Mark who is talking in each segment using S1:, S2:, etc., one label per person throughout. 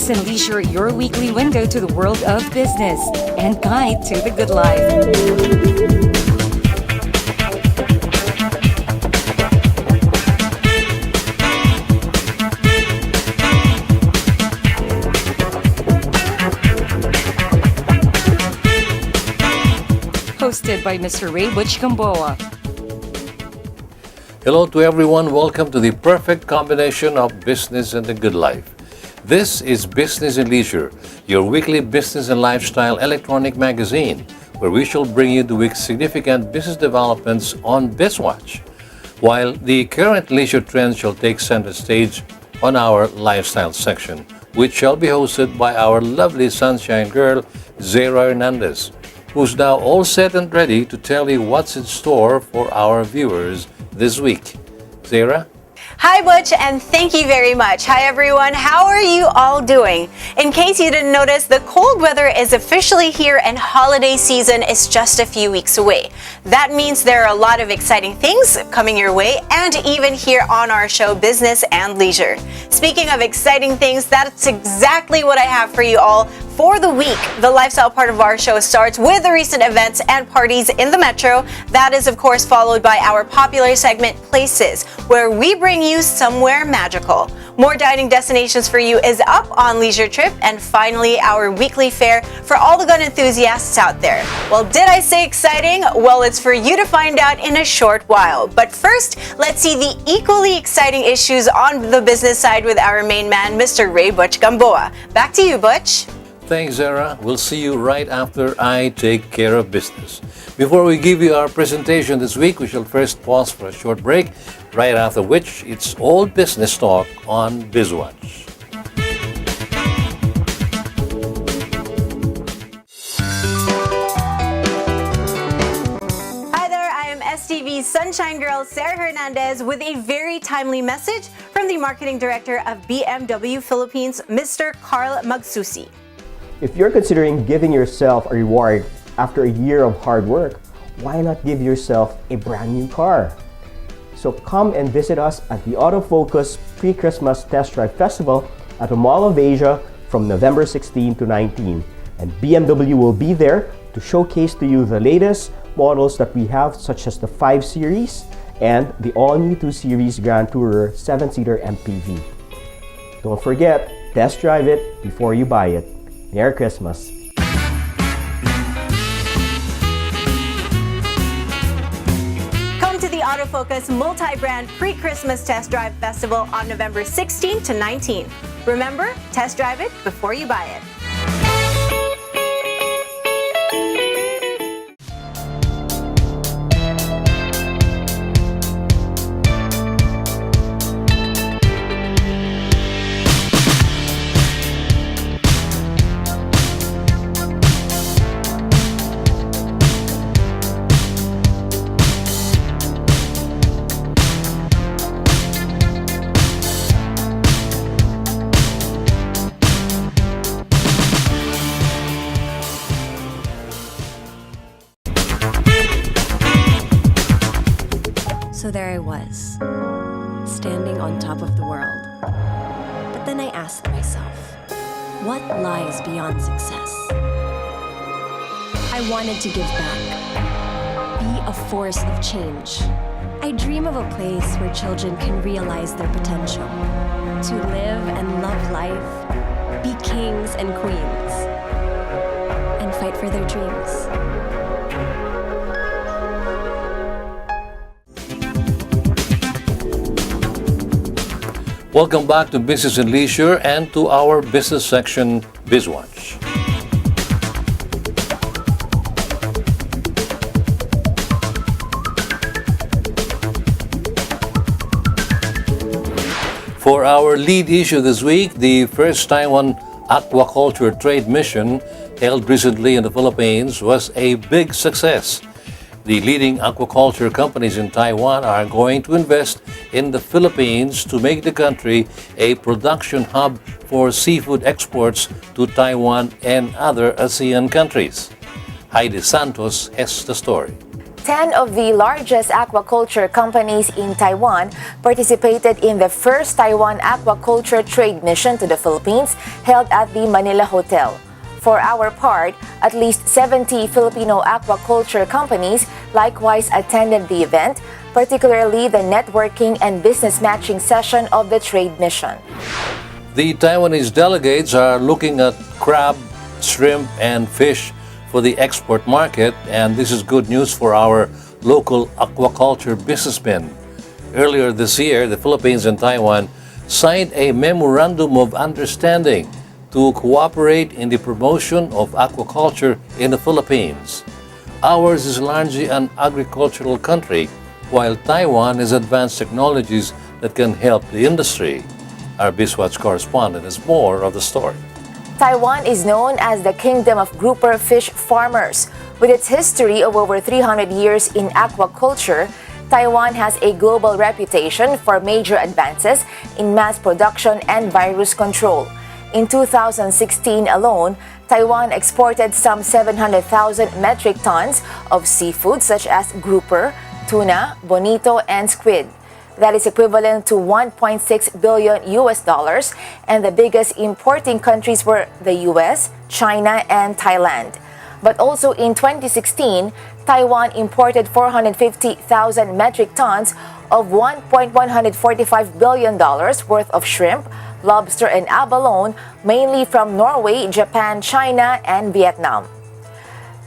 S1: Business and Leisure, your weekly window to the world of business and guide to the good life. Hosted by Mr. Ray Butch Gamboa.
S2: Hello to everyone. Welcome to the perfect combination of business and the good life. This is Business and Leisure, your weekly business and lifestyle electronic magazine, where we shall bring you the week's significant business developments on BizWatch, while the current leisure trends shall take center stage on our lifestyle section, which shall be hosted by our lovely sunshine girl, Zara Hernandez, who's now all set and ready to tell you what's in store for our viewers this week. Zara?
S3: Hi Butch, and thank you very much. Hi everyone, how are you all doing? In case you didn't notice, the cold weather is officially here and holiday season is just a few weeks away. That means there are a lot of exciting things coming your way, and even here on our show, Business and Leisure. Speaking of exciting things, that's exactly what I have for you all for the week. The lifestyle part of our show starts with the recent events and parties in the metro. That is, of course, followed by our popular segment, Places, where we bring you somewhere magical. More dining destinations for you is up on Leisure Trip, and finally, our weekly fare for all the gun enthusiasts out there. Well, did I say exciting? Well, it's for you to find out in a short while. But first, let's see the equally exciting issues on the business side with our main man, Mr. Ray Butch Gamboa. Back to you, Butch.
S2: Thanks, Zara. We'll see you right after I take care of business. Before we give you our presentation this week, we shall first pause for a short break, right after which it's all business talk on BizWatch.
S3: Hi there, I am STV's Sunshine Girl, Sarah Hernandez, with a very timely message from the Marketing Director of BMW Philippines, Mr. Carl Magsusi.
S4: If you're considering giving yourself a reward after a year of hard work, why not give yourself a brand new car? So come and visit us at the Autofocus Pre-Christmas Test Drive Festival at the Mall of Asia from November 16 to 19. And BMW will be there to showcase to you the latest models that we have, such as the 5 Series and the all-new 2 Series Grand Tourer 7-seater MPV. Don't forget, test drive it before you buy it. Merry Christmas!
S3: Come to the Autofocus Multi-Brand Pre-Christmas Test Drive Festival on November 16 to 19. Remember, test drive it before you buy it.
S5: So there I was, standing on top of the world. But then I asked myself, what lies beyond success? I wanted to give back, be a force of change. I dream of a place where children can realize their potential, to live and love life, be kings and queens, and fight for their dreams.
S2: Welcome back to Business and Leisure and to our business section, BizWatch. For our lead issue this week, the first Taiwan Aquaculture Trade Mission held recently in the Philippines was a big success. The leading aquaculture companies in Taiwan are going to invest in the Philippines to make the country a production hub for seafood exports to Taiwan and other ASEAN countries. Heidi Santos has the story.
S6: 10 of the largest aquaculture companies in Taiwan participated in the first Taiwan Aquaculture Trade Mission to the Philippines held at the Manila Hotel. For our part, at least 70 Filipino aquaculture companies likewise attended the event, particularly the networking and business matching session of the trade mission.
S2: The Taiwanese delegates are looking at crab, shrimp, and fish for the export market, and this is good news for our local aquaculture businessmen. Earlier this year, the Philippines and Taiwan signed a memorandum of understanding to cooperate in the promotion of aquaculture in the Philippines. Ours is largely an agricultural country, while Taiwan has advanced technologies that can help the industry. Our BizWatch correspondent has more of the story.
S6: Taiwan is known as the Kingdom of Grouper Fish Farmers. With its history of over 300 years in aquaculture, Taiwan has a global reputation for major advances in mass production and virus control. In 2016 alone, Taiwan exported some 700,000 metric tons of seafood such as grouper, tuna, bonito, and squid. That is equivalent to $1.6 billion, and the biggest importing countries were the US, China, and Thailand. But also in 2016, Taiwan imported 450,000 metric tons of $1.145 billion worth of shrimp, lobster, and abalone, mainly from Norway, Japan, China, and Vietnam.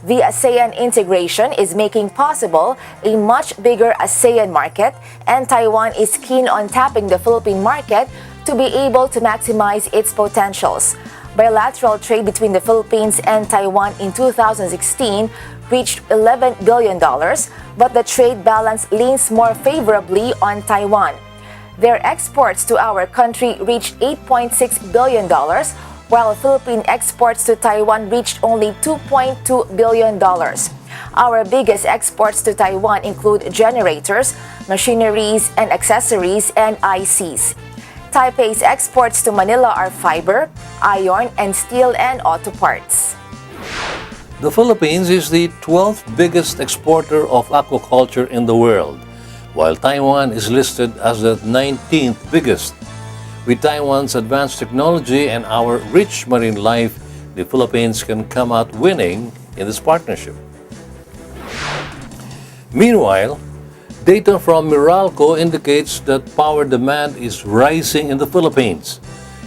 S6: The ASEAN integration is making possible a much bigger ASEAN market, and Taiwan is keen on tapping the Philippine market to be able to maximize its potentials. Bilateral trade between the Philippines and Taiwan in 2016 reached $11 billion, but the trade balance leans more favorably on Taiwan. Their exports to our country reached $8.6 billion, while Philippine exports to Taiwan reached only $2.2 billion. Our biggest exports to Taiwan include generators, machineries and accessories, and ICs. Taipei's exports to Manila are fiber, iron, and steel and auto parts.
S2: The Philippines is the 12th biggest exporter of aquaculture in the world, while Taiwan is listed as the 19th biggest. With Taiwan's advanced technology and our rich marine life, the Philippines can come out winning in this partnership. Meanwhile, data from Meralco indicates that power demand is rising in the Philippines.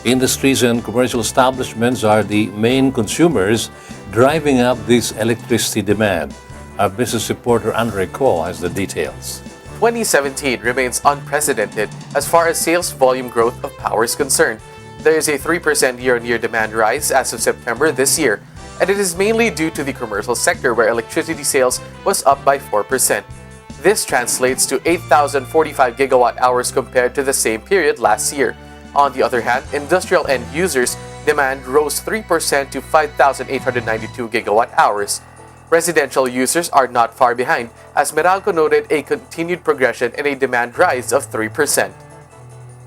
S2: Industries and commercial establishments are the main consumers driving up this electricity demand. Our business reporter Andre Ko has the details.
S7: 2017 remains unprecedented as far as sales volume growth of power is concerned. There is a 3% year-on-year demand rise as of September this year, and it is mainly due to the commercial sector where electricity sales was up by 4%. This translates to 8,045 gigawatt hours compared to the same period last year. On the other hand, industrial end users demand rose 3% to 5,892 gigawatt hours. Residential users are not far behind, as Meralco noted a continued progression and a demand rise of 3%.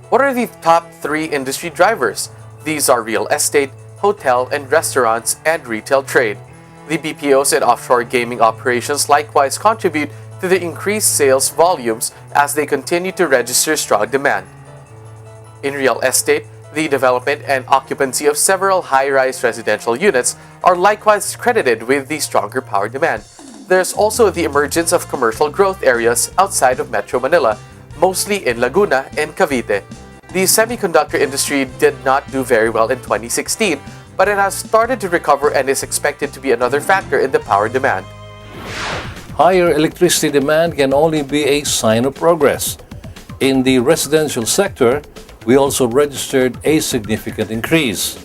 S7: What are the top 3 industry drivers? These are real estate, hotel and restaurants, and retail trade. The BPOs and offshore gaming operations likewise contribute to the increased sales volumes as they continue to register strong demand. In real estate, the development and occupancy of several high-rise residential units are likewise credited with the stronger power demand. There's also the emergence of commercial growth areas outside of Metro Manila, mostly in Laguna and Cavite. The semiconductor industry did not do very well in 2016, but it has started to recover and is expected to be another factor in the power demand.
S2: Higher electricity demand can only be a sign of progress. In the residential sector, we also registered a significant increase.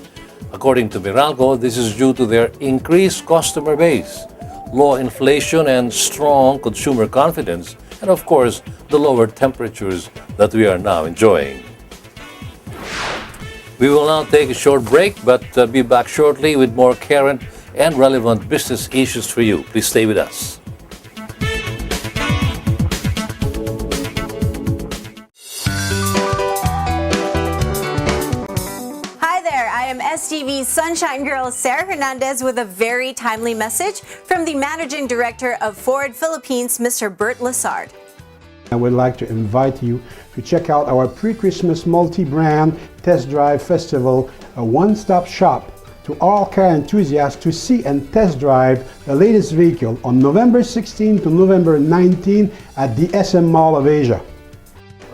S2: According to Meralco, this is due to their increased customer base, low inflation and strong consumer confidence, and of course, the lower temperatures that we are now enjoying. We will now take a short break, but be back shortly with more current and relevant business issues for you. Please stay with us.
S3: TV's Sunshine Girl Sarah Hernandez with a very timely message from the Managing Director of Ford Philippines, Mr. Bert Lazard.
S8: I would like to invite you to check out our pre-Christmas multi-brand test drive festival, a one-stop shop to all car enthusiasts to see and test drive the latest vehicle on November 16 to November 19 at the SM Mall of Asia.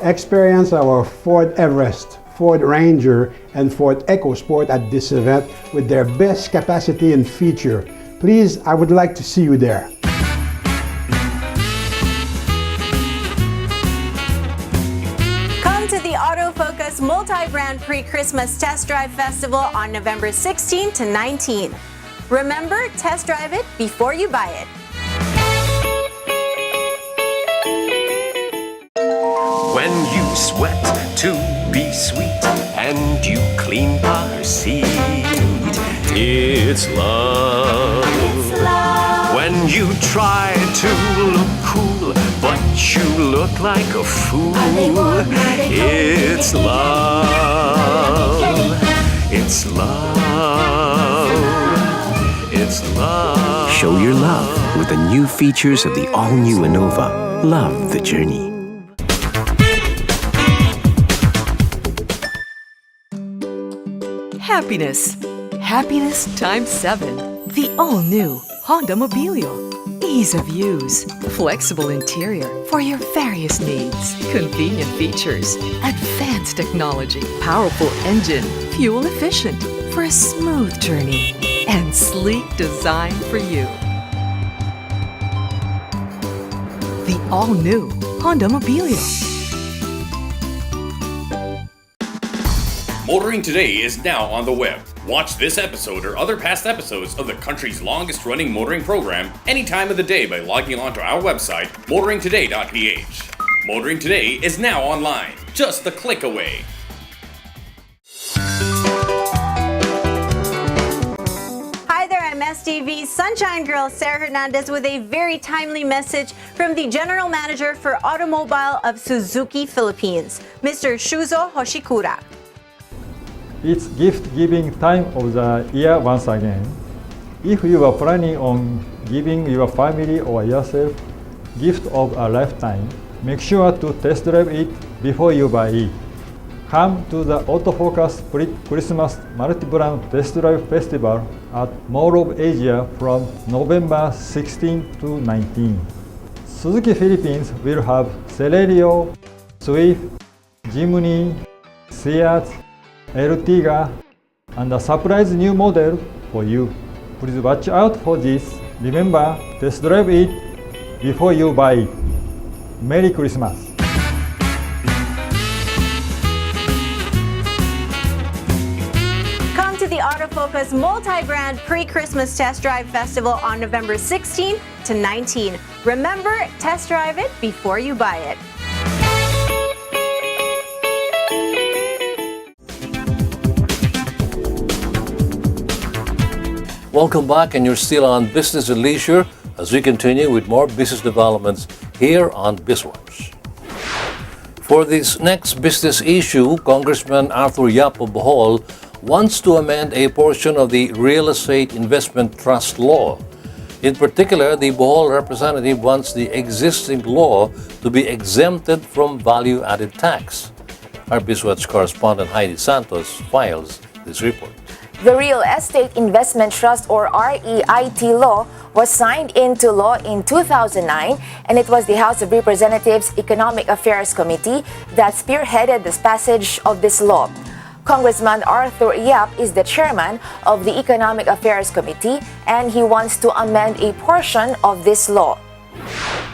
S8: Experience our Ford Everest, Ford Ranger, and Ford EcoSport at this event with their best capacity and feature. Please, I would like to see you there.
S3: Come to the Autofocus Multi-Brand Pre-Christmas Test Drive Festival on November 16 to 19. Remember, test drive it before you buy it.
S9: When you sweat to be sweet and you clean car seat, it's love. When you try to look cool but you look like a fool, it's love. It's love. It's love.
S10: Show your love with the new features of the all-new Innova. Love the journey.
S11: Happiness. Happiness times 7. The all-new Honda Mobilio. Ease of use. Flexible interior for your various needs. Convenient features. Advanced technology. Powerful engine. Fuel efficient for a smooth journey. And sleek design for you. The all-new Honda Mobilio.
S12: Motoring Today is now on the web. Watch this episode or other past episodes of the country's longest-running motoring program any time of the day by logging on to our website, motoringtoday.ph. Motoring Today is now online, just a click away.
S3: Hi there, I'm STV's Sunshine Girl Sarah Hernandez with a very timely message from the General Manager for Automobile of Suzuki Philippines, Mr. Shuzo Hoshikura.
S13: It's gift-giving time of the year once again. If you are planning on giving your family or yourself gift of a lifetime, make sure to test drive it before you buy it. Come to the Autofocus Pre-Christmas Multi-Brand Test Drive Festival at Mall of Asia from November 16 to 19. Suzuki Philippines will have Celerio, Swift, Jimny, Seat, Ertiga, and a surprise new model for you. Please watch out for this. Remember, test drive it before you buy it. Merry Christmas!
S3: Come to the Autofocus Multi-Brand Pre-Christmas Test Drive Festival on November 16 to 19. Remember, test drive it before you buy it.
S2: Welcome back, and you're still on Business and Leisure as we continue with more business developments here on BizWatch. For this next business issue, Congressman Arthur Yap of Bohol wants to amend a portion of the Real Estate Investment Trust Law. In particular, the Bohol representative wants the existing law to be exempted from value-added tax. Our BizWatch correspondent Heidi Santos files this report.
S6: The Real Estate Investment Trust or REIT law was signed into law in 2009, and it was the House of Representatives Economic Affairs Committee that spearheaded the passage of this law. Congressman Arthur Yap is the chairman of the Economic Affairs Committee, and he wants to amend a portion of this law.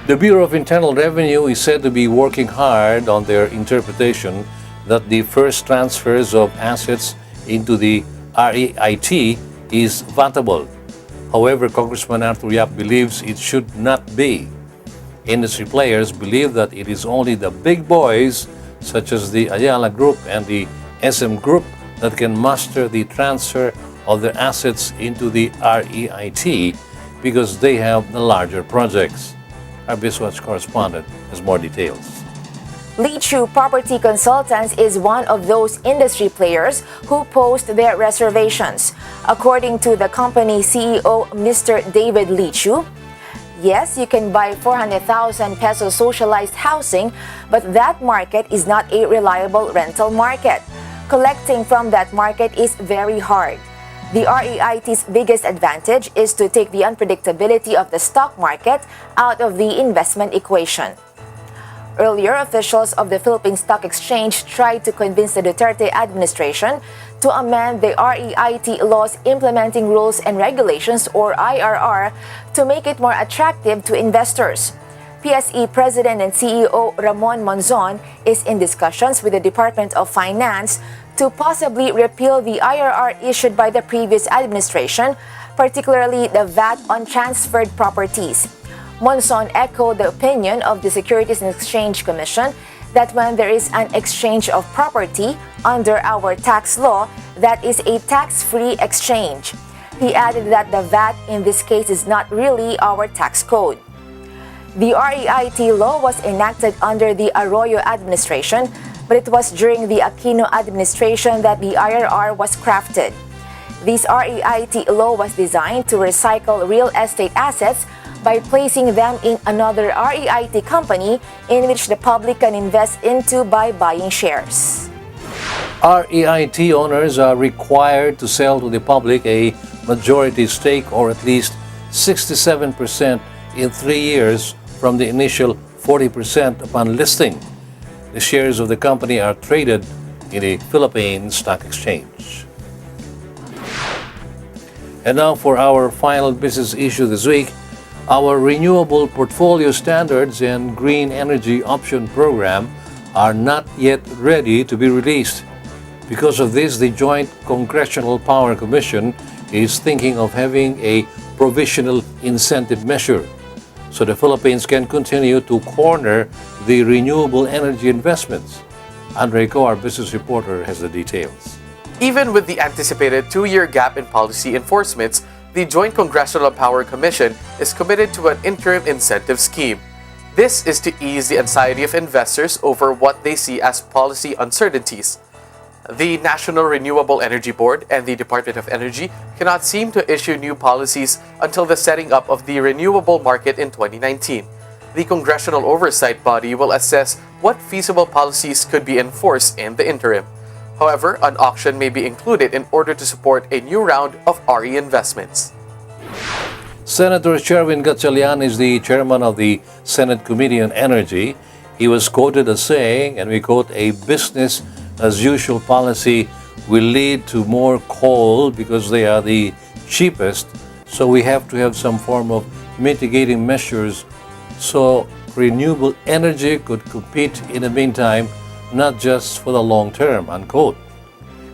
S2: The Bureau of Internal Revenue is said to be working hard on their interpretation that the first transfers of assets into the REIT is vatable. However, Congressman Arthur Yap believes it should not be. Industry players believe that it is only the big boys, such as the Ayala Group and the SM Group, that can muster the transfer of their assets into the REIT because they have the larger projects. Our BizWatch correspondent has more details.
S6: Lee Chu Property Consultants is one of those industry players who post their reservations. According to the company CEO, Mr. David Lichu, yes, you can buy 400,000 peso socialized housing, but that market is not a reliable rental market. Collecting from that market is very hard. The REIT's biggest advantage is to take the unpredictability of the stock market out of the investment equation. Earlier, officials of the Philippine Stock Exchange tried to convince the Duterte administration to amend the REIT laws implementing rules and regulations, or IRR, to make it more attractive to investors. PSE President and CEO Ramon Monzon is in discussions with the Department of Finance to possibly repeal the IRR issued by the previous administration, particularly the VAT on transferred properties. Monzon echoed the opinion of the Securities and Exchange Commission that when there is an exchange of property under our tax law, that is a tax-free exchange. He added that the VAT in this case is not really our tax code. The REIT law was enacted under the Arroyo administration, but it was during the Aquino administration that the IRR was crafted. This REIT law was designed to recycle real estate assets by placing them in another REIT company in which the public can invest into by buying shares.
S2: REIT owners are required to sell to the public a majority stake, or at least 67% in 3 years from the initial 40% upon listing. The shares of the company are traded in the Philippine Stock Exchange. And now for our final business issue this week. Our renewable portfolio standards and green energy option program are not yet ready to be released. Because of this, the Joint Congressional Power Commission is thinking of having a provisional incentive measure so the Philippines can continue to corner the renewable energy investments. Andre Ko, our business reporter, has the details.
S7: Even with the anticipated 2-year gap in policy enforcements, the Joint Congressional Power Commission is committed to an interim incentive scheme. This is to ease the anxiety of investors over what they see as policy uncertainties. The National Renewable Energy Board and the Department of Energy cannot seem to issue new policies until the setting up of the renewable market in 2019. The congressional oversight body will assess what feasible policies could be enforced in the interim. However, an auction may be included in order to support a new round of RE investments.
S2: Senator Sherwin Gatchalian is the chairman of the Senate Committee on Energy. He was quoted as saying, and we quote, "A business-as-usual policy will lead to more coal because they are the cheapest, so we have to have some form of mitigating measures so renewable energy could compete in the meantime, not just for the long term," unquote.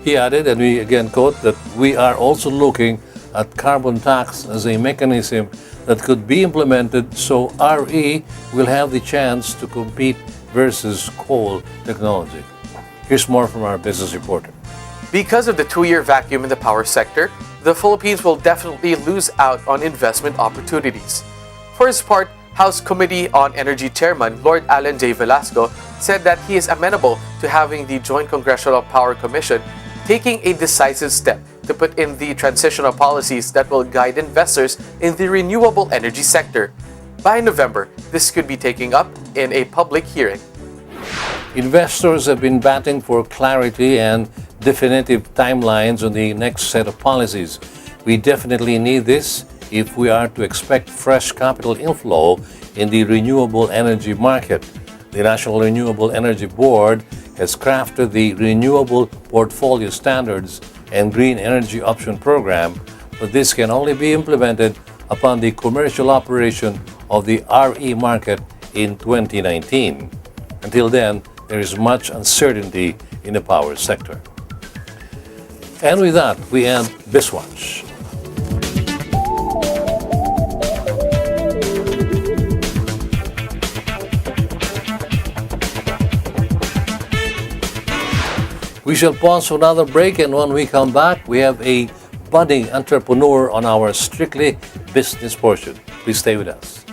S2: He added, and we again quote, that we are also looking at carbon tax as a mechanism that could be implemented so RE will have the chance to compete versus coal technology. Here's more from our business reporter.
S7: Because of the 2-year vacuum in the power sector, the Philippines will definitely lose out on investment opportunities. For his part, House Committee on Energy Chairman Lord Alan J. Velasco said that he is amenable to having the Joint Congressional Power Commission taking a decisive step to put in the transitional policies that will guide investors in the renewable energy sector. By November, this could be taken up in a public hearing.
S2: Investors have been batting for clarity and definitive timelines on the next set of policies. We definitely need this if we are to expect fresh capital inflow in the renewable energy market. The National Renewable Energy Board has crafted the Renewable Portfolio Standards and Green Energy Option Program, but this can only be implemented upon the commercial operation of the RE market in 2019. Until then, there is much uncertainty in the power sector. And with that, we end BizWatch. We shall pause for another break, and when we come back, we have a budding entrepreneur on our Strictly Business portion. Please stay with us.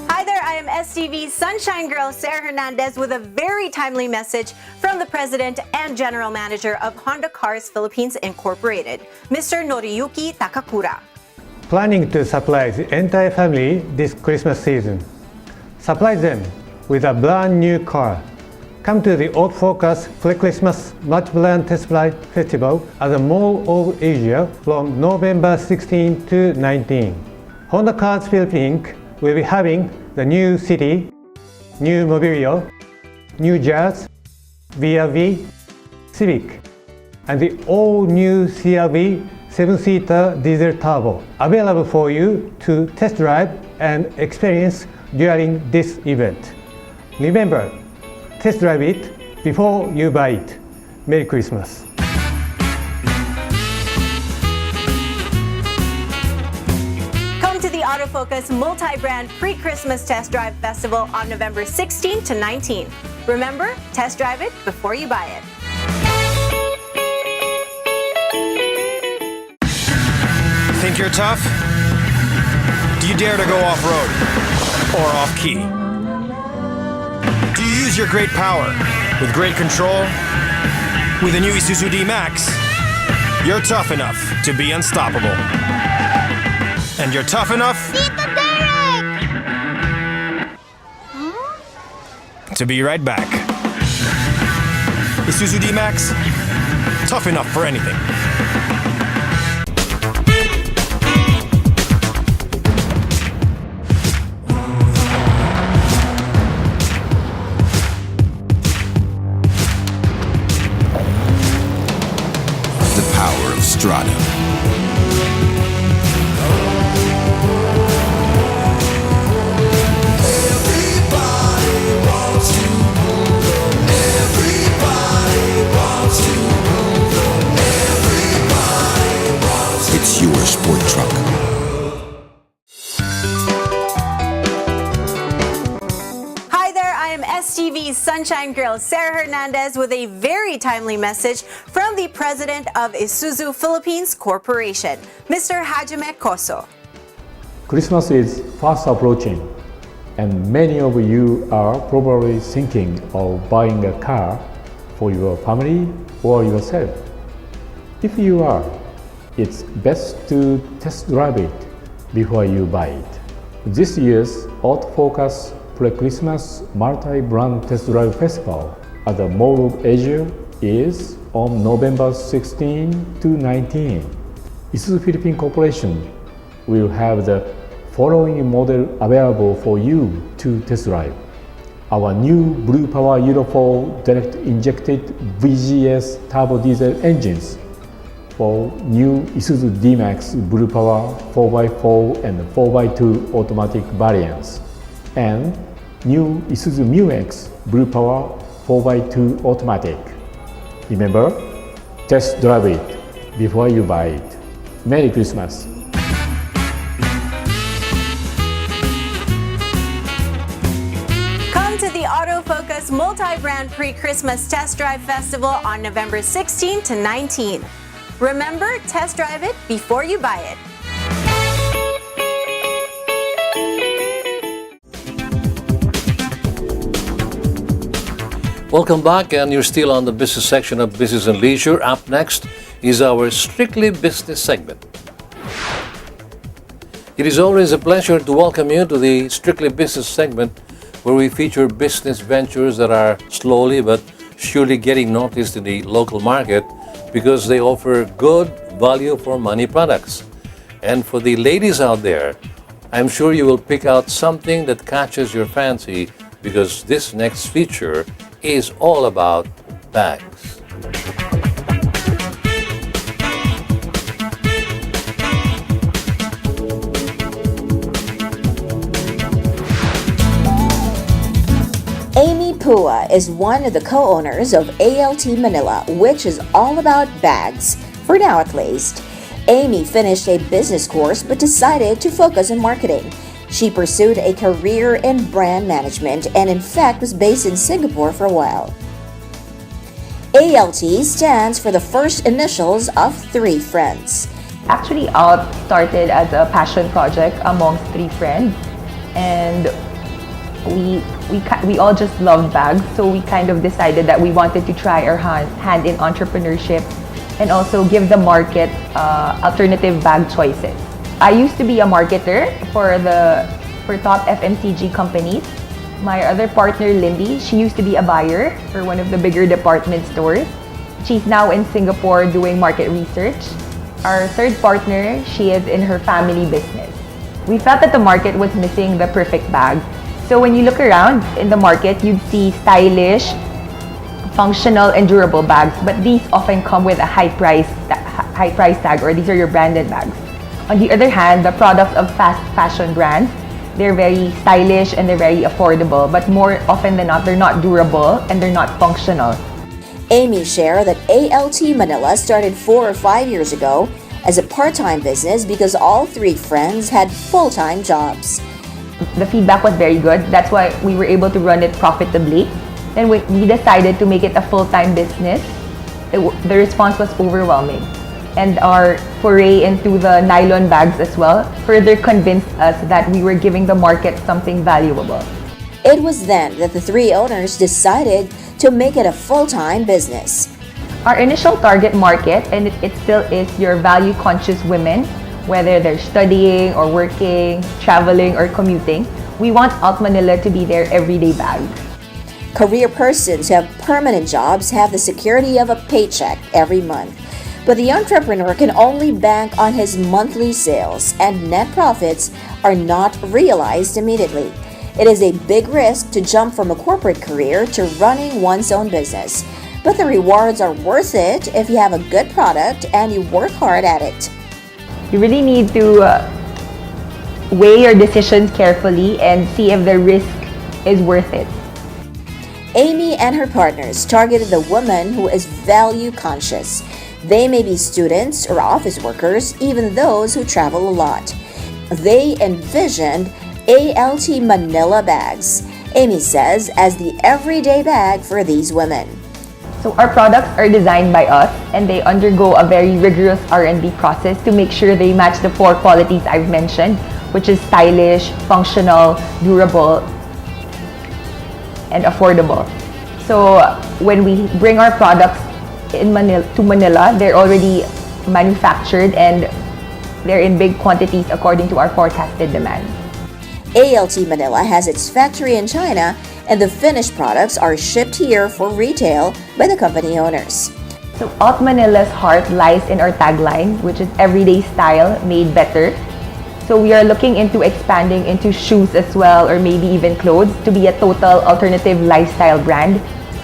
S3: Hi there, I am STV Sun Sunshine Girl Sarah Hernandez with a very timely message from the President and General Manager of Honda Cars Philippines Incorporated, Mr. Noriyuki Takakura.
S14: Planning to surprise the entire family this Christmas season. Surprise them with a brand new car. Come to the Auto Focus Pre-Christmas Multi-Brand Test Drive Festival at the Mall of Asia from November 16 to 19. Honda Cars Philippines Inc. will be having the new City, new Mobilio, new Jazz, VRV, Civic, and the all-new CRV 7-seater diesel turbo available for you to test drive and experience during this event. Remember, test drive it before you buy it. Merry Christmas.
S3: Come to the Autofocus Multi-Brand Pre-Christmas Test Drive Festival on November 16 to 19. Remember, test drive it before you buy it.
S15: Think you're tough? Do you dare to go off-road or off-key? Do you use your great power with great control? With the new Isuzu D-Max, you're tough enough to be unstoppable. And you're tough enough to be right back. Isuzu D-Max, tough enough for anything.
S16: Strada. It's your sport truck.
S3: Hi there, I am STV's Sunshine Girl Sarah Hernandez with a very timely message from the President of Isuzu Philippines Corporation, Mr. Hajime Koso.
S13: Christmas is fast approaching, and many of you are probably thinking of buying a car for your family or yourself. If you are, it's best to test drive it before you buy it. This year's Auto Focus Pre-Christmas Multi-Brand Test Drive Festival at the Mall of Asia is on November 16 to 19. Isuzu Philippines Corporation will have the following model available for you to test drive. Our new Blue Power Euro 4 direct injected VGS turbo diesel engines for new Isuzu D-Max Blue Power 4x4 and 4x2 automatic variants, and new Isuzu Mu-X Blue Power 4x2 automatic. Remember, test drive it before you buy it. Merry Christmas.
S3: Come to the Autofocus Multi-Brand Pre-Christmas Test Drive Festival on November 16 to 19. Remember, test drive it before you buy it.
S2: Welcome back, and you're still on the business section of Business and Leisure. Up next is our Strictly Business segment. It is always a pleasure to welcome you to the Strictly Business segment, where we feature business ventures that are slowly but surely getting noticed in the local market because they offer good value for money products. And for the ladies out there, I'm sure you will pick out something that catches your fancy, because this next feature is all about bags.
S17: Amy Pua is one of the co-owners of ALT Manila, which is all about bags, for now at least. Amy finished a business course but decided to focus on marketing. She pursued a career in brand management and in fact was based in Singapore for a while. ALT stands for the first initials of 3 friends.
S18: Actually, ALT started as a passion project amongst 3 friends, and
S16: we all just love bags, so we kind of decided that we wanted to try our hand in entrepreneurship and also give the market alternative bag choices. I used to be a marketer for top FMCG companies. My other partner, Lindy, she used to be a buyer for one of the bigger department stores. She's now in Singapore doing market research. Our third partner, she is in her family business. We felt that the market was missing the perfect bag. So when you look around in the market, you'd see stylish, functional, and durable bags, but these often come with a high price tag, or these are your branded bags. On the other hand, the products of fast fashion brands, they're very stylish and they're very affordable, but more often than not, they're not durable and they're not functional.
S17: Amy shared that ALT Manila started 4 or 5 years ago as a part-time business because all 3 friends had full-time jobs.
S16: The feedback was very good. That's why we were able to run it profitably. Then we decided to make it a full-time business. The response was overwhelming. And our foray into the nylon bags as well further convinced us that we were giving the market something valuable.
S17: It was then that the 3 owners decided to make it a full-time business.
S16: Our initial target market, and it still is your value-conscious women, whether they're studying or working, traveling or commuting. We want Alt Manila to be their everyday bag.
S17: Career persons who have permanent jobs have the security of a paycheck every month. But the entrepreneur can only bank on his monthly sales, and net profits are not realized immediately. It is a big risk to jump from a corporate career to running one's own business. But the rewards are worth it if you have a good product and you work hard at it.
S16: You really need to weigh your decisions carefully and see if the risk is worth it.
S17: Amy and her partners targeted the woman who is value conscious. They may be students or office workers, even those who travel a lot. They envisioned ALT Manila bags, Amy says, as the everyday bag for these women.
S16: So our products are designed by us and they undergo a very rigorous R&D process to make sure they match the 4 qualities I've mentioned, which is stylish, functional, durable, and affordable. So when we bring our products to Manila, they're already manufactured and they're in big quantities according to our forecasted demand.
S17: ALT Manila has its factory in China, and the finished products are shipped here for retail by the company owners.
S16: So Alt Manila's heart lies in our tagline, which is everyday style made better. So we are looking into expanding into shoes as well, or maybe even clothes, to be a total alternative lifestyle brand.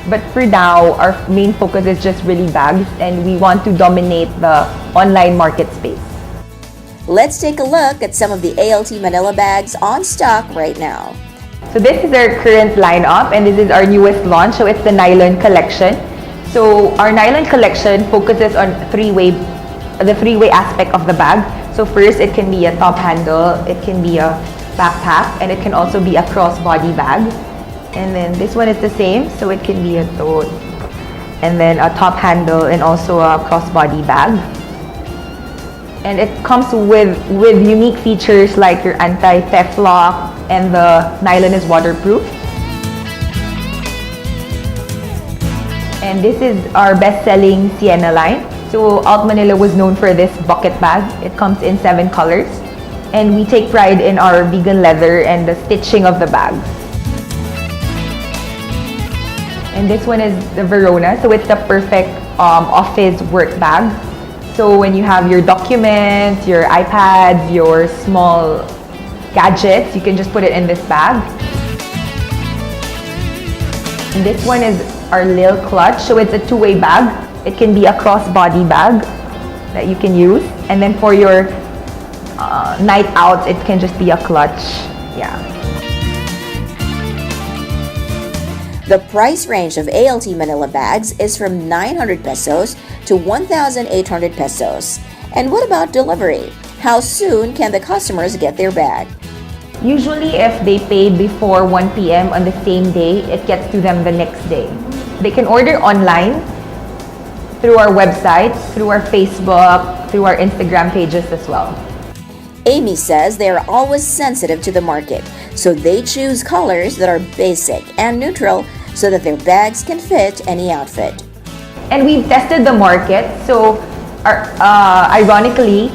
S16: But for now, our main focus is just really bags, and we want to dominate the online market space.
S17: Let's take a look at some of the ALT Manila bags on stock right now.
S16: So this is our current lineup, and this is our newest launch. So it's the nylon collection. So our nylon collection focuses on the three-way aspect of the bag. So first, it can be a top handle, it can be a backpack, and it can also be a crossbody bag. And then this one is the same, so it can be a tote, and then a top handle, and also a crossbody bag. And it comes with unique features like your anti-theft lock, and the nylon is waterproof. And this is our best-selling Sienna line. So Alt Manila was known for this bucket bag. It comes in 7 colors. And we take pride in our vegan leather and the stitching of the bags. And this one is the Verona. So it's the perfect office work bag. So when you have your documents, your iPads, your small gadgets, you can just put it in this bag. And this one is our Lil Clutch. So it's a 2-way bag. It can be a crossbody bag that you can use. And then for your night out, it can just be a clutch. Yeah.
S17: The price range of ALT Manila bags is from 900 pesos to 1,800 pesos. And what about delivery? How soon can the customers get their bag?
S16: Usually if they paid before 1 p.m. on the same day, it gets to them the next day. They can order online, through our website, through our Facebook, through our Instagram pages as well.
S17: Amy says they are always sensitive to the market, so they choose colors that are basic and neutral so that their bags can fit any outfit.
S16: And we've tested the market, so ironically,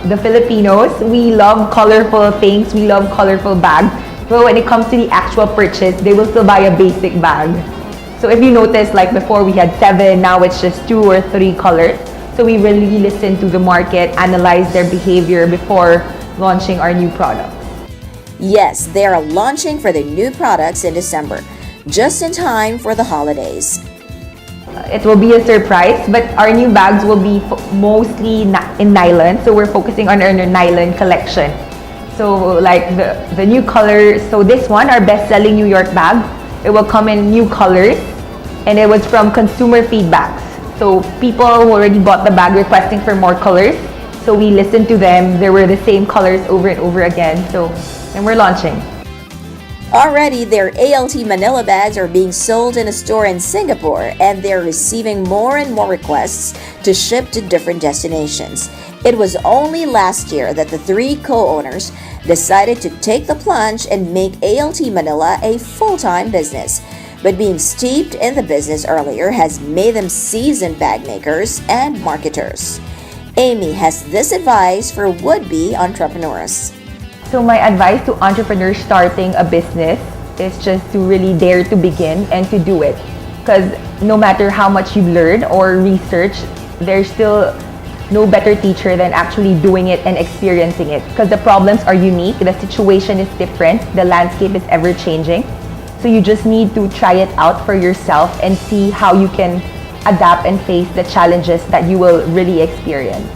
S16: the Filipinos, we love colorful things, we love colorful bags, but when it comes to the actual purchase, they will still buy a basic bag. So if you notice, like before we had 7, now it's just 2 or 3 colors. So we really listen to the market, analyze their behavior before launching our new products.
S17: Yes, they are launching for the new products in December, just in time for the holidays.
S16: It will be a surprise, but our new bags will be mostly in nylon, so we're focusing on our nylon collection. So like the new color, so this one, our best-selling New York bag, it will come in new colors, and it was from consumer feedbacks. So people who already bought the bag requesting for more colors, so we listened to them. There were the same colors over and over again, and we're launching.
S17: Already, their ALT Manila bags are being sold in a store in Singapore, and they're receiving more and more requests to ship to different destinations. It was only last year that the 3 co-owners decided to take the plunge and make ALT Manila a full-time business. But being steeped in the business earlier has made them seasoned bag makers and marketers. Amy has this advice for would-be entrepreneurs.
S16: So my advice to entrepreneurs starting a business is just to really dare to begin and to do it. Because no matter how much you've learned or researched, there's still no better teacher than actually doing it and experiencing it. Because the problems are unique, the situation is different, the landscape is ever changing. So you just need to try it out for yourself and see how you can adapt and face the challenges that you will really experience.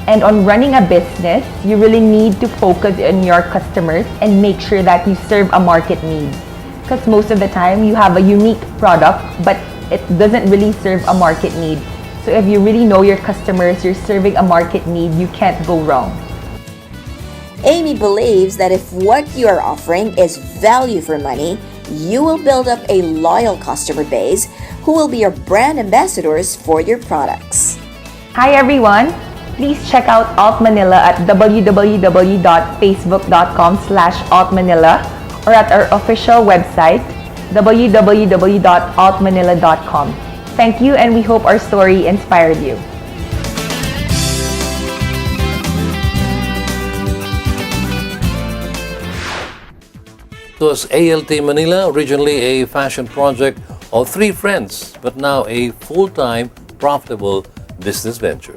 S16: And on running a business, you really need to focus on your customers and make sure that you serve a market need. Because most of the time, you have a unique product, but it doesn't really serve a market need. So if you really know your customers, you're serving a market need, you can't go wrong.
S17: Amy believes that if what you are offering is value for money, you will build up a loyal customer base who will be your brand ambassadors for your products.
S16: Hi everyone! Please check out Alt Manila at www.facebook.com/altmanila or at our official website www.altmanila.com. Thank you, and we hope our story inspired you.
S2: It was ALT Manila, originally a fashion project of 3 friends, but now a full-time, profitable business venture.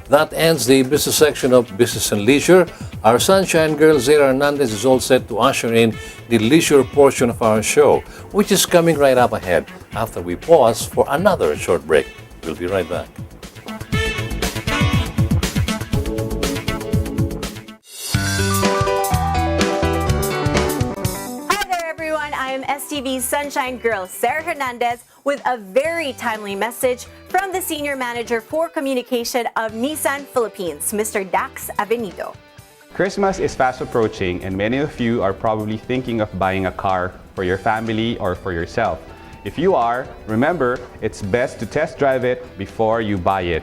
S2: That ends the business section of Business and Leisure. Our sunshine girl, Zara Hernandez, is all set to usher in the leisure portion of our show, which is coming right up ahead after we pause for another short break. We'll be right back.
S3: Hi there, everyone. I am STV's Sunshine Girl, Zara Hernandez, with a very timely message from the Senior Manager for Communication of Nissan Philippines, Mr. Dax Avenido.
S18: Christmas is fast approaching, and many of you are probably thinking of buying a car for your family or for yourself. If you are, remember, it's best to test drive it before you buy it.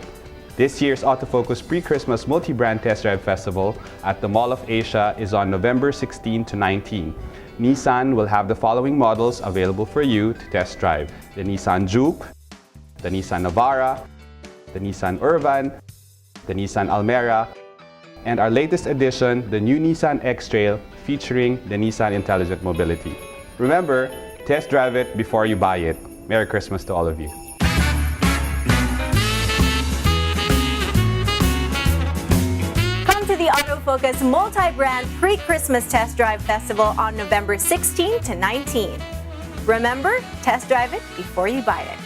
S18: This year's Autofocus Pre-Christmas Multi-Brand Test Drive Festival at the Mall of Asia is on November 16 to 19. Nissan will have the following models available for you to test drive: the Nissan Juke, the Nissan Navara, the Nissan Urban, the Nissan Almera, and our latest addition, the new Nissan X-Trail featuring the Nissan Intelligent Mobility. Remember, test drive it before you buy it. Merry Christmas to all of you.
S3: Come to the Autofocus Multi-Brand Pre-Christmas Test Drive Festival on November 16 to 19. Remember, test drive it before you buy it.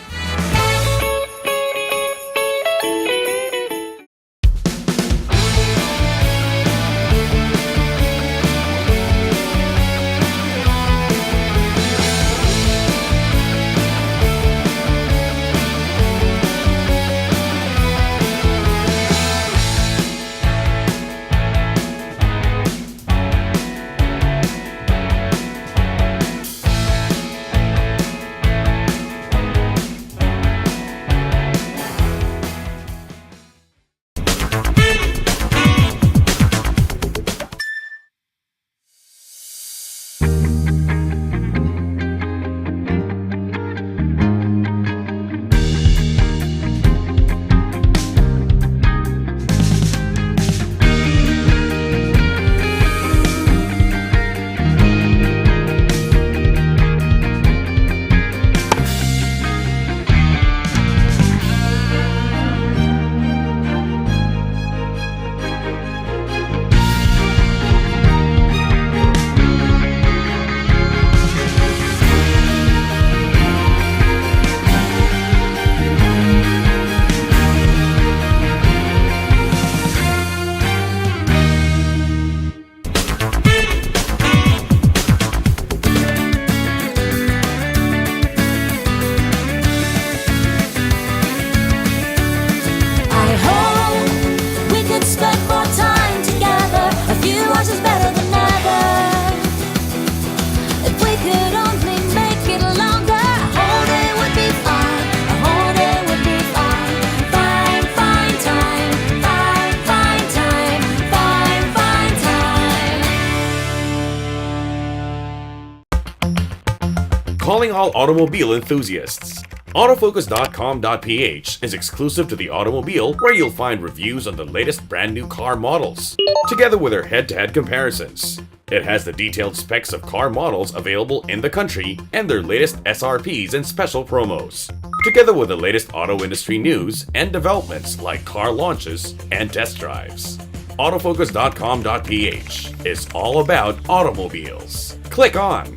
S12: calling all automobile enthusiasts. Autofocus.com.ph is exclusive to the automobile, where you'll find reviews on the latest brand new car models, together with their head-to-head comparisons. It has the detailed specs of car models available in the country and their latest SRPs and special promos, together with the latest auto industry news and developments like car launches and test drives. Autofocus.com.ph is all about automobiles. Click on.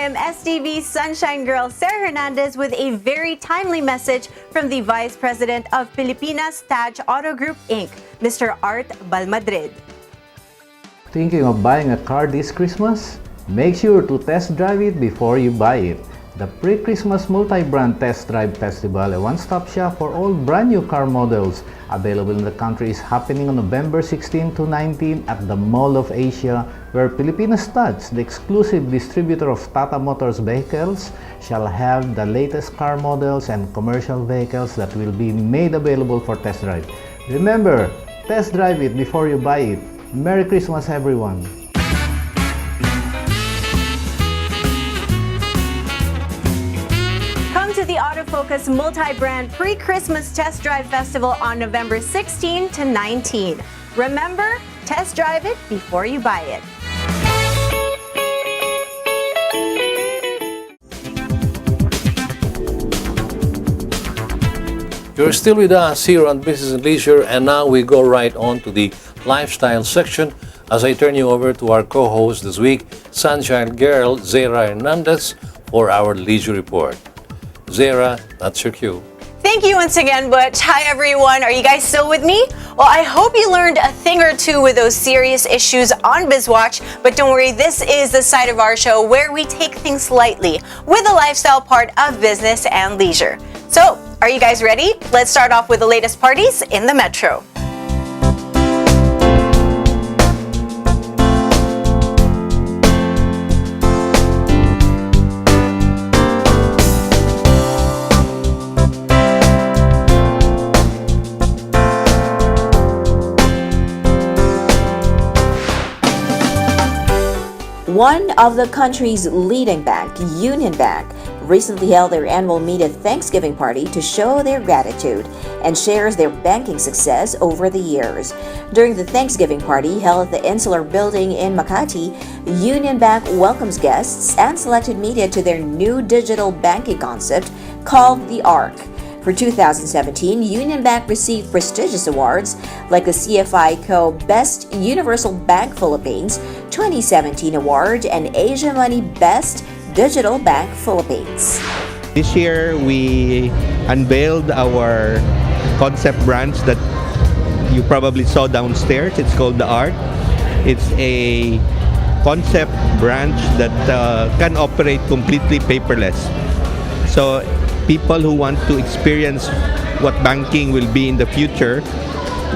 S3: STV Sunshine Girl Sarah Hernandez with a very timely message from the Vice President of Pilipinas Taj Auto Group Inc., Mr. Art Balmadrid.
S19: Thinking of buying a car this Christmas? Make sure to test drive it before you buy it. The Pre-Christmas Multi-Brand Test Drive Festival, a one-stop shop for all brand new car models available in the country, is happening on November 16 to 19 at the Mall of Asia, where Pilipinas Taj, the exclusive distributor of Tata Motors vehicles, shall have the latest car models and commercial vehicles that will be made available for test drive. Remember, test drive it before you buy it. Merry Christmas, everyone!
S3: To the Autofocus Multi-Brand Pre-Christmas Test Drive Festival on November 16 to 19. Remember, test drive it before you buy it.
S2: You're still with us here on Business and Leisure, and now we go right on to the lifestyle section as I turn you over to our co-host this week, Sunshine Girl Zara Hernandez, for our leisure report. Zara, that's your cue.
S3: Thank you once again, Butch. Hi, everyone. Are you guys still with me? Well, I hope you learned a thing or two with those serious issues on BizWatch, but don't worry, this is the side of our show where we take things lightly with the lifestyle part of business and leisure. So, are you guys ready? Let's start off with the latest parties in the Metro.
S17: One of the country's leading bank, Union Bank, recently held their annual media Thanksgiving party to show their gratitude and shares their banking success over the years. During the Thanksgiving party held at the Insular Building in Makati, Union Bank welcomes guests and selected media to their new digital banking concept called the ARC. For 2017, Union Bank received prestigious awards like the CFI Co. Best Universal Bank Philippines 2017 Award and Asia Money Best Digital Bank Philippines.
S20: This year, we unveiled our concept branch that you probably saw downstairs. It's called the ARC. It's a concept branch that can operate completely paperless. So people who want to experience what banking will be in the future,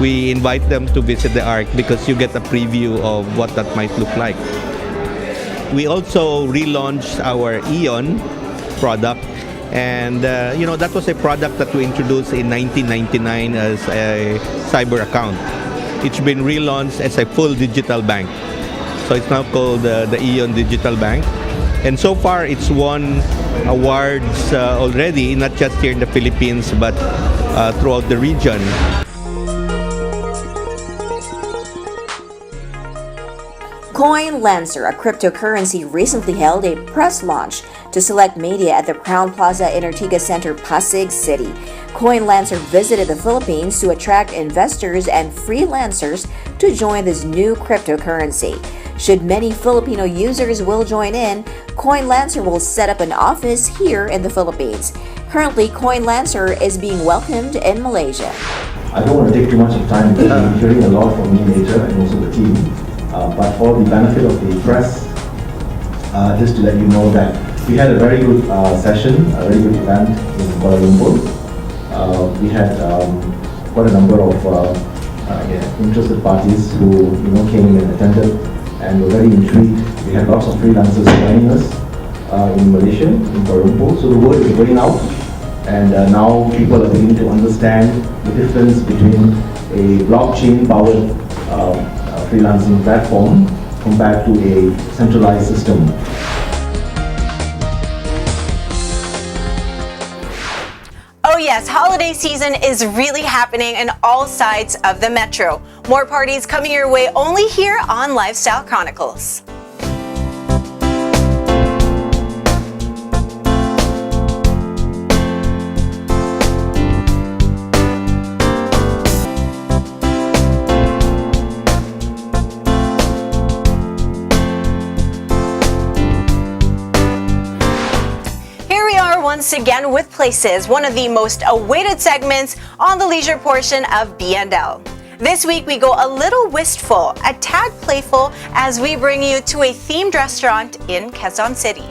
S20: we invite them to visit the ARC because you get a preview of what that might look like. We also relaunched our Eon product, and that was a product that we introduced in 1999 as a cyber account. It's been relaunched as a full digital bank. So it's now called the Eon Digital Bank. And so far, it's won awards already, not just here in the Philippines, but throughout the region.
S17: CoinLancer, a cryptocurrency, recently held a press launch to select media at the Crown Plaza in Ortigas Center, Pasig City. CoinLancer visited the Philippines to attract investors and freelancers to join this new cryptocurrency. Should many Filipino users will join in, CoinLancer will set up an office here in the Philippines. Currently, CoinLancer is being welcomed in Malaysia.
S21: I don't want to take too much of time because you'll be hearing a lot from me later and also the team. But for the benefit of the press, just to let you know that we had a very good session, a very good event in Kuala Lumpur. We had quite a number of interested parties who came and attended and were very intrigued. We had lots of freelancers joining us in Malaysia, in Kuala Lumpur. So the word is going out, and now people are beginning to understand the difference between a blockchain-powered freelancing platform compared to a centralized system.
S3: Oh yes, holiday season is really happening in all sides of the metro. More parties coming your way only here on Lifestyle Chronicles. Once again with Places, one of the most awaited segments on the leisure portion of B&L. This week we go a little wistful, a tad playful, as we bring you to a themed restaurant in Quezon City.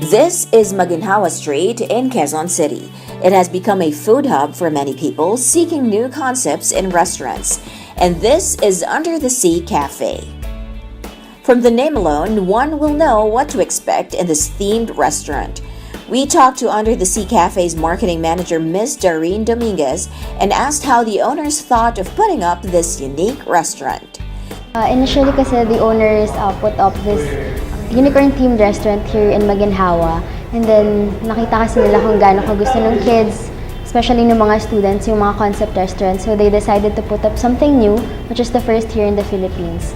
S17: This is Maginhawa Street in Quezon City. It has become a food hub for many people seeking new concepts in restaurants, and this is Under the Sea Cafe. From the name alone, one will know what to expect in this themed restaurant. We talked to Under the Sea Cafe's marketing manager, Ms. Darine Dominguez, and asked how the owners thought of putting up this unique restaurant.
S1: Initially kasi the owners put up this unicorn-themed restaurant here in Maginhawa. And then, nakita kasi nila kung gaano gusto ng kids, especially ng mga students, yung mga concept restaurants. So they decided to put up something new, which is the first here in the Philippines.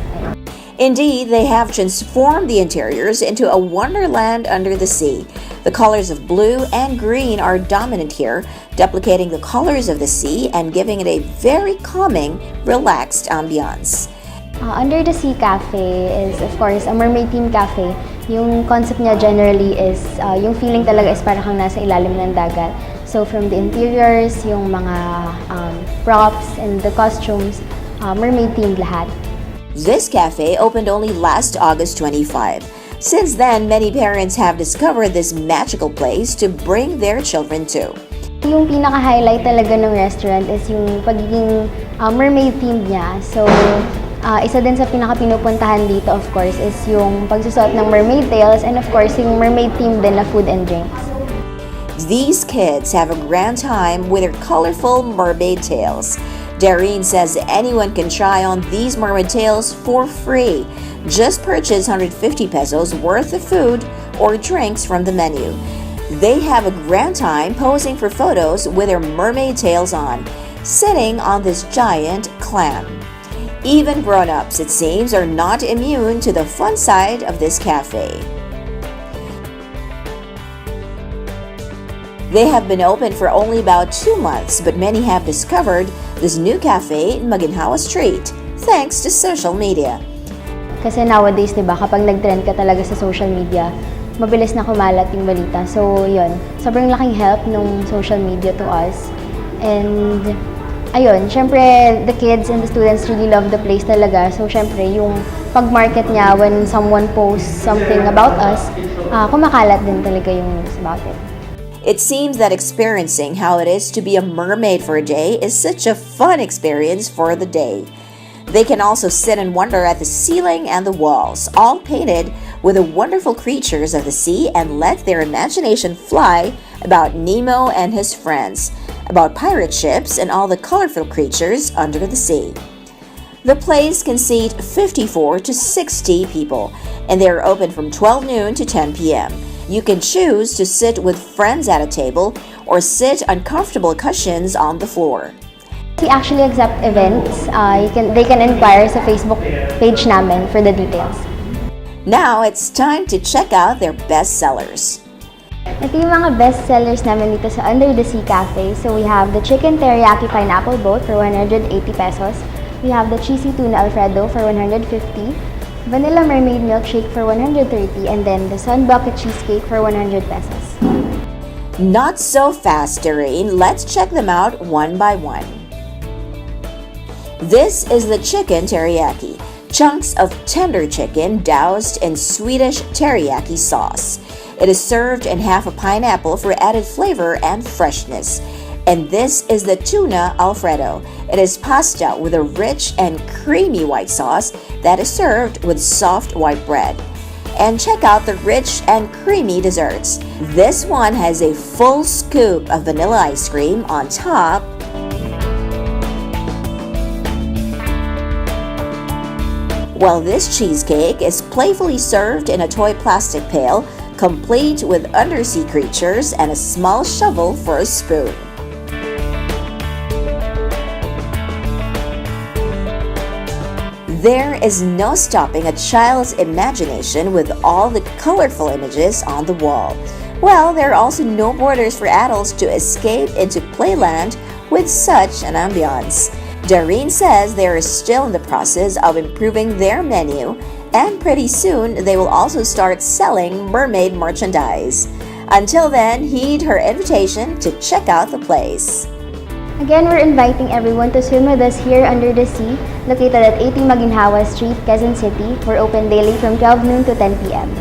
S17: Indeed, they have transformed the interiors into a wonderland under the sea. The colors of blue and green are dominant here, duplicating the colors of the sea and giving it a very calming, relaxed ambiance.
S1: Under the Sea Cafe is, of course, a mermaid-themed cafe. Yung concept niya generally is, yung feeling talaga is parang kang nasa ilalim ng dagat. So from the interiors, yung mga props and the costumes, mermaid-themed lahat.
S17: This cafe opened only last August 25. Since then, many parents have discovered this magical place to bring their children to.
S1: Yung pinaka-highlight talaga ng restaurant is yung pagiging mermaid-themed niya. So, isa din sa pinaka-pinupuntahan dito, of course, is yung pagsusot ng mermaid tails and of course, yung mermaid-themed din na food and drinks.
S17: These kids have a grand time with their colorful mermaid tails. Darine says anyone can try on these mermaid tails for free. Just purchase 150 pesos worth of food or drinks from the menu. They have a grand time posing for photos with their mermaid tails on, sitting on this giant clam. Even grown-ups, it seems, are not immune to the fun side of this cafe. They have been open for only about 2 months, but many have discovered this new cafe in Maginhawa Street thanks to social media.
S1: Kasi nowadays, diba, kapag nag-trend ka talaga sa social media, mabilis na kumalat yung balita. So, yun, sobrang laking help nung social media to us. And ayun, syempre, the kids and the students really love the place talaga. So, syempre, yung pag-market niya when someone posts something about us, kumakalat din talaga yung news about it.
S17: It seems that experiencing how it is to be a mermaid for a day is such a fun experience for the day. They can also sit and wonder at the ceiling and the walls, all painted with the wonderful creatures of the sea, and let their imagination fly about Nemo and his friends, about pirate ships and all the colorful creatures under the sea. The place can seat 54 to 60 people, and they are open from 12 noon to 10 p.m. You can choose to sit with friends at a table or sit on comfortable cushions on the floor.
S1: We actually accept events. They can inquire sa Facebook page namin for the details.
S17: Now it's time to check out their best sellers.
S1: Ito yung mga best sellers namin dito sa Under the Sea Cafe. So we have the chicken teriyaki pineapple boat for 180 pesos. We have the cheesy tuna alfredo for 150. Vanilla mermaid milkshake for 130, and then the sun bucket cheesecake for 100 pesos.
S17: Not so fast, Darine. Let's check them out one by one. This is the chicken teriyaki. Chunks of tender chicken doused in Swedish teriyaki sauce. It is served in half a pineapple for added flavor and freshness. And this is the tuna alfredo. It is pasta with a rich and creamy white sauce that is served with soft white bread. and check out the rich and creamy desserts. This one has a full scoop of vanilla ice cream on top, while this cheesecake is playfully served in a toy plastic pail, complete with undersea creatures and a small shovel for a spoon. There is no stopping a child's imagination with all the colorful images on the wall. Well, there are also no borders for adults to escape into playland with such an ambiance. Doreen says they are still in the process of improving their menu, and pretty soon they will also start selling mermaid merchandise. Until then, heed her invitation to check out the place.
S1: Again, we're inviting everyone to swim with us here under the sea, located at 80 Maginhawa Street, Quezon City. We're open daily from 12 noon to 10 p.m.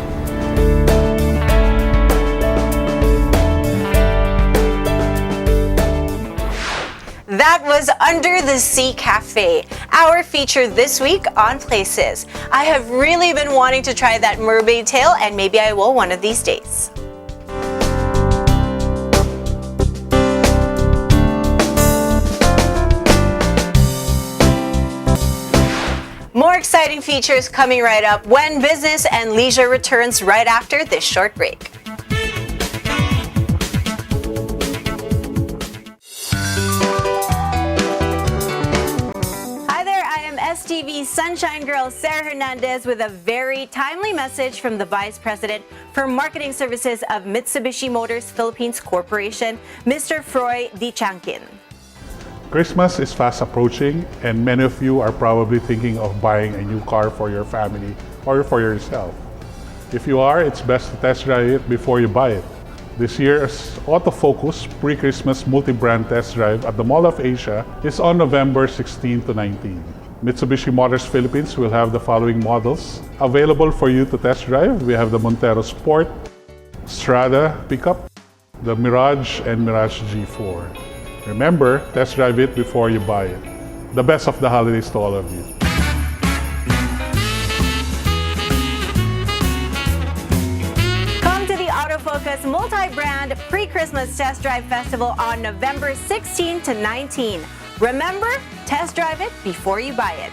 S3: That was Under the Sea Cafe, our feature this week on Places. I have really been wanting to try that mermaid tail, and maybe I will one of these days. More exciting features coming right up when Business and Leisure returns right after this short break. Hi there, I am STV's Sunshine Girl, Sarah Hernandez, with a very timely message from the Vice President for Marketing Services of Mitsubishi Motors Philippines Corporation, Mr. Froy Dichangkin.
S4: Christmas is fast approaching, and many of you are probably thinking of buying a new car for your family or for yourself. If you are, it's best to test drive it before you buy it. This year's Autofocus Pre-Christmas Multi-Brand Test Drive at the Mall of Asia is on November 16 to 19. Mitsubishi Motors Philippines will have the following models available for you to test drive. We have the Montero Sport, Strada Pickup, the Mirage, and Mirage G4. Remember, test drive it before you buy it. The best of the holidays to all of you.
S3: Come to the Autofocus Multi-Brand Pre-Christmas Test Drive Festival on November 16 to 19. Remember, test drive it before you buy it.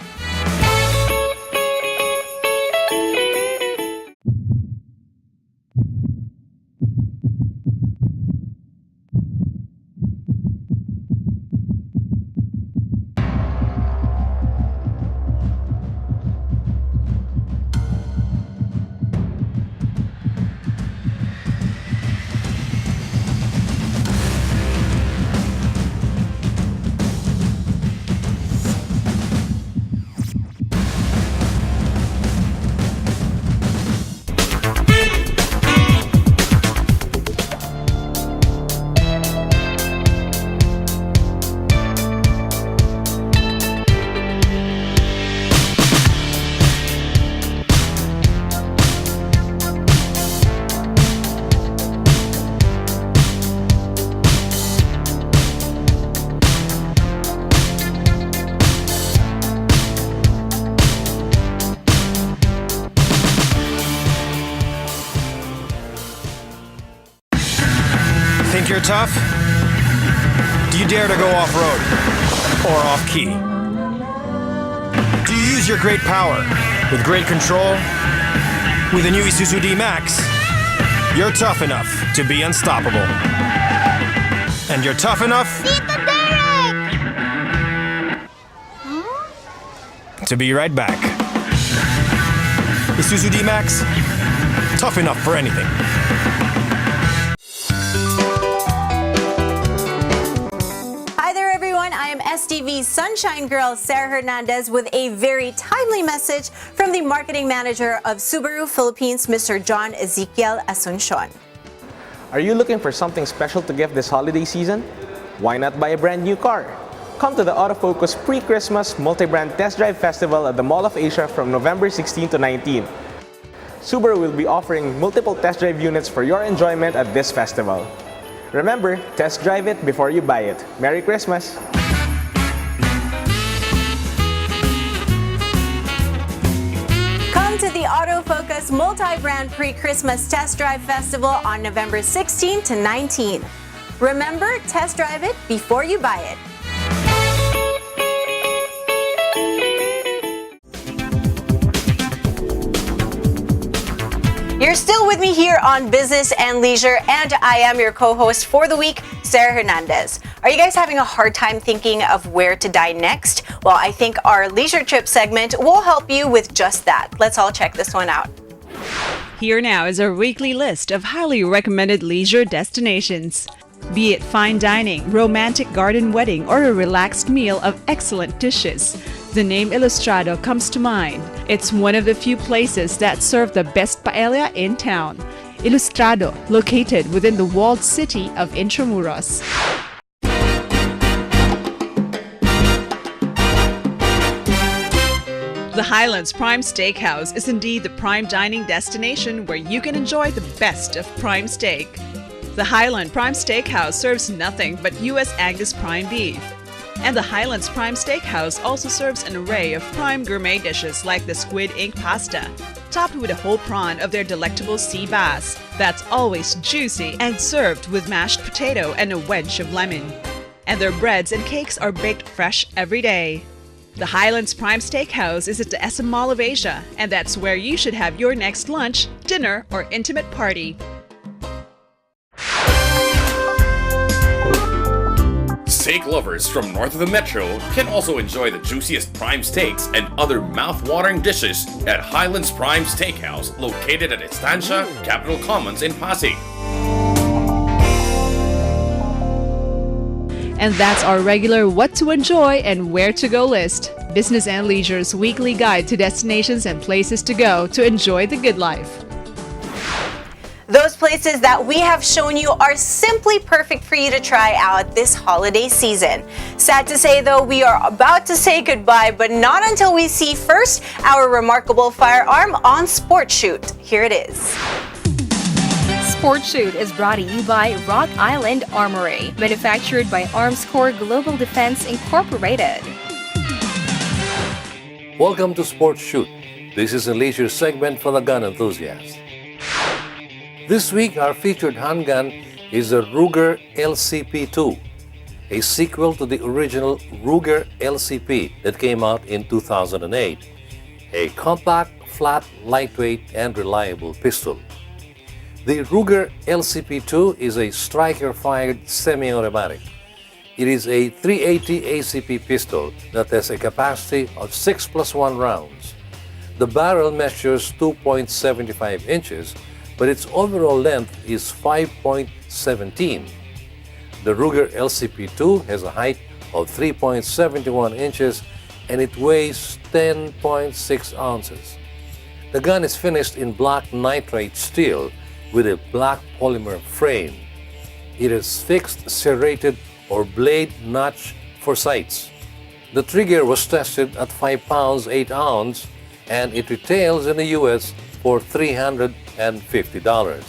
S15: Think you're tough? Do you dare to go off-road or off-key? Do you use your great power with great control? With the new Isuzu D-Max, you're tough enough to be unstoppable. And you're tough enough to be right back. Isuzu D-Max, tough enough for anything.
S3: STV's Sunshine Girl, Sarah Hernandez, with a very timely message from the marketing manager of Subaru Philippines, Mr. John Ezekiel Asuncion.
S22: Are you looking for something special to gift this holiday season? Why not buy a brand new car? Come to the Autofocus Pre-Christmas Multi-Brand Test Drive Festival at the Mall of Asia from November 16 to 19. Subaru will be offering multiple test drive units for your enjoyment at this festival. Remember, test drive it before you buy it. Merry Christmas!
S3: To the Autofocus Festival's multi-brand pre-Christmas test drive festival on November 16 to 19. Remember, test drive it before you buy it. You're still with me here on Business and Leisure, and I am your co-host for the week, Sarah Hernandez. Are you guys having a hard time thinking of where to dine next? Well, I think our leisure trip segment will help you with just that. Let's all check this one out.
S5: Here now is our weekly list of highly recommended leisure destinations. Be it fine dining, romantic garden wedding, or a relaxed meal of excellent dishes, the name Ilustrado comes to mind. It's one of the few places that serve the best paella in town. Ilustrado, located within the walled city of Intramuros. The Highlands Prime Steakhouse is indeed the prime dining destination where you can enjoy the best of prime steak. The Highland Prime Steakhouse serves nothing but U.S. Angus prime beef. And the Highlands Prime Steakhouse also serves an array of prime gourmet dishes like the squid ink pasta, topped with a whole prawn of their delectable sea bass that's always juicy and served with mashed potato and a wedge of lemon. And their breads and cakes are baked fresh every day. The Highlands Prime Steakhouse is at the SM Mall of Asia, and that's where you should have your next lunch, dinner, or intimate party.
S12: Steak lovers from north of the metro can also enjoy the juiciest prime steaks and other mouth-watering dishes at Highlands Prime Steakhouse, located at Estancia, Capitol Commons in Pasig.
S5: And that's our regular what to enjoy and where to go list. Business and Leisure's weekly guide to destinations and places to go to enjoy the good life.
S3: Those places that we have shown you are simply perfect for you to try out this holiday season. Sad to say though, we are about to say goodbye, but not until we see first our remarkable firearm on Sport Shoot. Here it is.
S8: Sport Shoot is brought to you by Rock Island Armory, manufactured by Arms Corps Global Defense Incorporated.
S2: Welcome to Sports Shoot. This is a leisure segment for the gun enthusiast. This week, our featured handgun is the Ruger LCP-2, a sequel to the original Ruger LCP that came out in 2008, a compact, flat, lightweight, and reliable pistol. The Ruger LCP-2 is a striker-fired semi-automatic. It is a 380 ACP pistol that has a capacity of 6+1 rounds. The barrel measures 2.75 inches, but its overall length is 5.17. The Ruger LCP-2 has a height of 3.71 inches and it weighs 10.6 ounces. The gun is finished in black nitrate steel with a black polymer frame. It has fixed serrated or blade notch for sights. The trigger was tested at 5 pounds 8 ounce and it retails in the US for $350.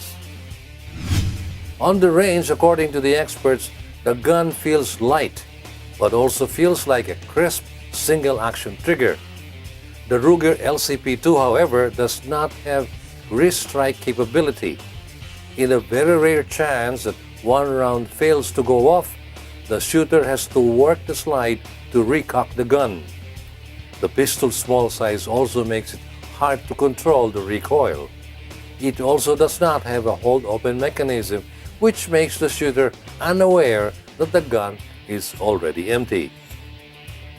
S2: On the range, according to the experts, the gun feels light, but also feels like a crisp single-action trigger. The Ruger LCP-2, however, does not have wrist strike capability. In a very rare chance that one round fails to go off, the shooter has to work the slide to recock the gun. The pistol's small size also makes it hard to control the recoil. It also does not have a hold-open mechanism, which makes the shooter unaware that the gun is already empty.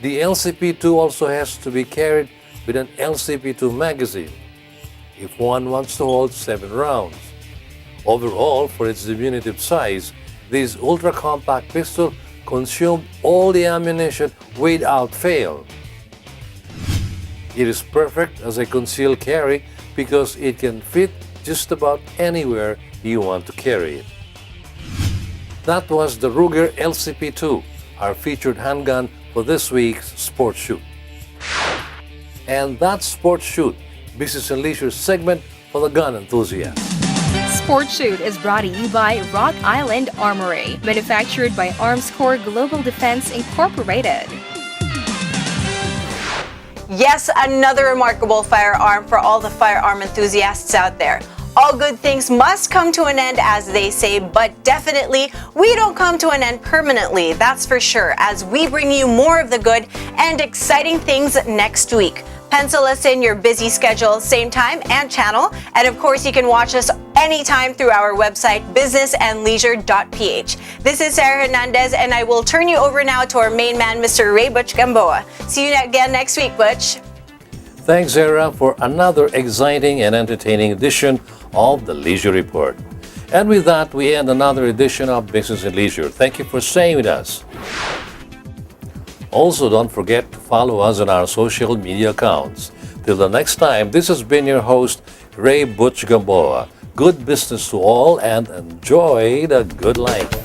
S2: The LCP-2 also has to be carried with an LCP-2 magazine if one wants to hold 7 rounds. Overall, for its diminutive size, this ultra-compact pistol consumed all the ammunition without fail. It is perfect as a concealed carry because it can fit just about anywhere you want to carry it. That was the Ruger LCP-2, our featured handgun for this week's Sports Shoot. And that's Sports Shoot, Business and Leisure segment for the gun enthusiast.
S8: Sport Shoot is brought to you by Rock Island Armory, manufactured by Arms Corps Global Defense Incorporated.
S3: Yes, another remarkable firearm for all the firearm enthusiasts out there. All good things must come to an end, as they say, but definitely we don't come to an end permanently, that's for sure, as we bring you more of the good and exciting things next week. Pencil us in your busy schedule, same time and channel, and of course you can watch us anytime through our website, businessandleisure.ph. This is Sarah Hernandez, and I will turn you over now to our main man, Mr. Ray Butch Gamboa. See you again next week, Butch.
S2: Thanks, Sarah, for another exciting and entertaining edition of the Leisure Report. And with that, we end another edition of Business and Leisure. Thank you for staying with us. Also, don't forget to follow us on our social media accounts. Till the next time, this has been your host, Ray Butch Gamboa. Good business to all and enjoy the good life.